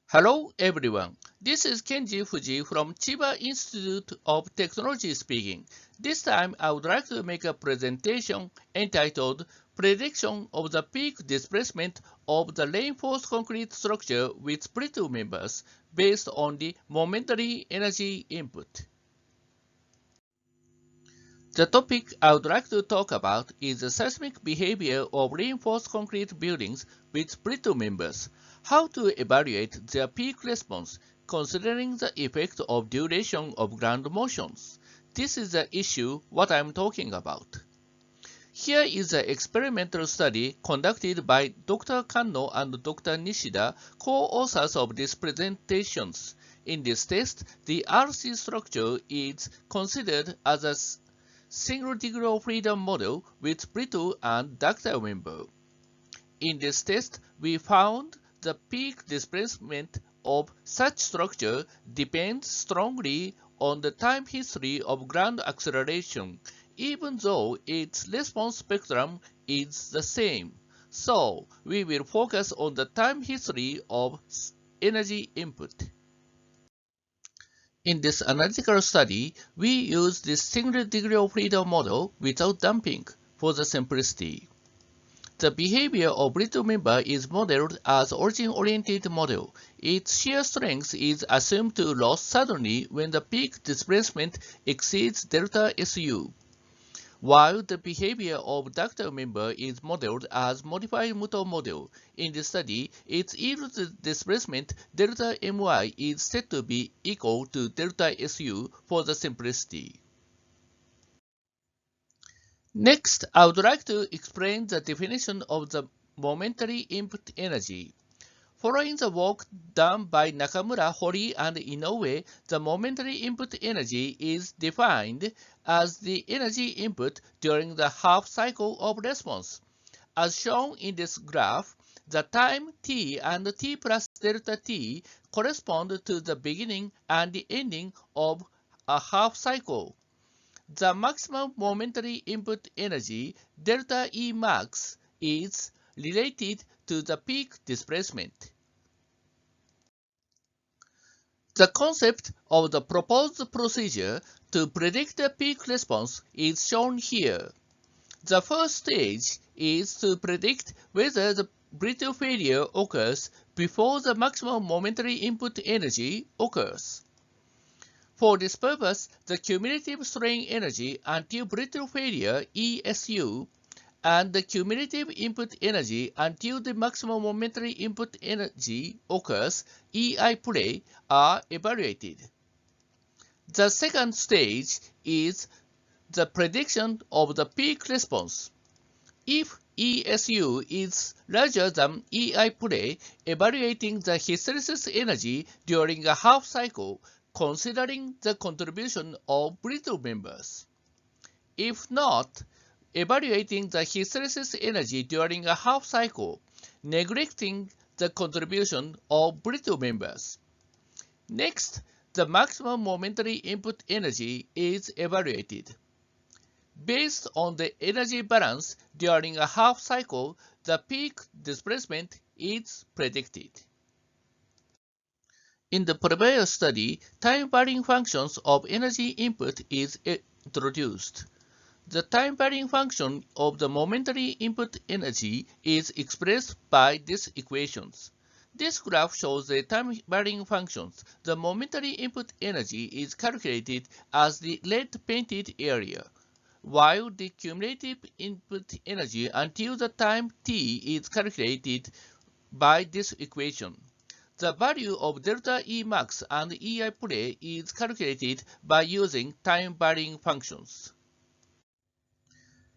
Hello everyone, this is Kenji Fuji from Chiba Institute of Technology speaking. This time I would like to make a presentation entitled Prediction of the Peak Displacement of the Reinforced Concrete Structure with Brittle Members based on the Momentary Energy Input. The topic I would like to talk about is the seismic behavior of reinforced concrete buildings with brittle members. How to evaluate their peak response, considering the effect of duration of ground motions. This is the issue what I'm talking about. Here is an experimental study conducted by Dr. Kanno and Dr. Nishida, co-authors of these presentations. In this test, the RC structure is considered as a single degree of freedom model with brittle and ductile member. In this test, we found the peak displacement of such structure depends strongly on the time history of ground acceleration, even though its response spectrum is the same. So, we will focus on the time history of energy input. In this analytical study, we use this single degree of freedom model without damping for the simplicity. The behavior of brittle member is modeled as origin-oriented model. Its shear strength is assumed to lose suddenly when the peak displacement exceeds delta SU, while the behavior of ductile member is modeled as modified Muto model. In the study, its yield displacement delta My is said to be equal to delta Su for the simplicity. Next, I would like to explain the definition of the momentary input energy. Following the work done by Nakamura, Hori, and Inoue, the momentary input energy is defined as the energy input during the half cycle of response. As shown in this graph, the time t and t plus delta t correspond to the beginning and the ending of a half cycle. The maximum momentary input energy, delta E max, is related to the peak displacement. The concept of the proposed procedure to predict the peak response is shown here. The first stage is to predict whether the brittle failure occurs before the maximum momentary input energy occurs. For this purpose, the cumulative strain energy until brittle failure ESU and the cumulative input energy until the maximum momentary input energy occurs EI play are evaluated. The second stage is the prediction of the peak response. If ESU is larger than EI play, evaluating the hysteresis energy during a half cycle considering the contribution of brittle members. If not, evaluating the hysteresis energy during a half cycle, neglecting the contribution of brittle members. Next, the maximum momentary input energy is evaluated. Based on the energy balance during a half cycle, the peak displacement is predicted. In the previous study, time-varying functions of energy input is introduced. The time-varying function of the momentary input energy is expressed by these equations. This graph shows the time-varying functions. The momentary input energy is calculated as the red painted area, while the cumulative input energy until the time t is calculated by this equation. The value of delta E max and EI play is calculated by using time-varying functions.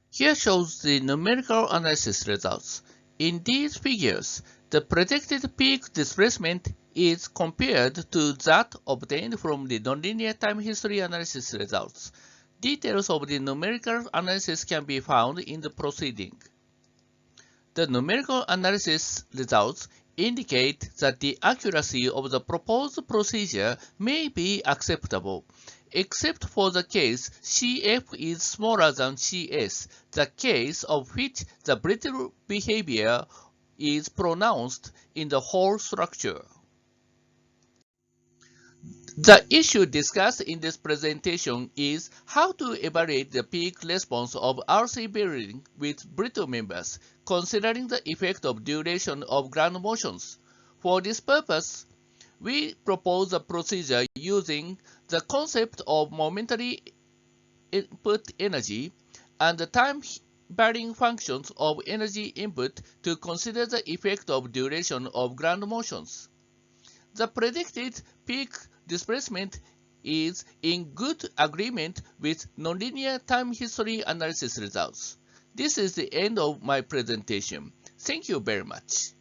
Here shows the numerical analysis results. In these figures, the predicted peak displacement is compared to that obtained from the nonlinear time history analysis results. Details of the numerical analysis can be found in the proceeding. The numerical analysis results indicate that the accuracy of the proposed procedure may be acceptable, except for the case CF is smaller than CS, the case of which the brittle behavior is pronounced in the whole structure. The issue discussed in this presentation is how to evaluate the peak response of RC bearing with brittle members, considering the effect of duration of ground motions. For this purpose, we propose a procedure using the concept of momentary input energy and the time-varying functions of energy input to consider the effect of duration of ground motions. The predicted peak displacement is in good agreement with nonlinear time history analysis results. This is the end of my presentation. Thank you very much.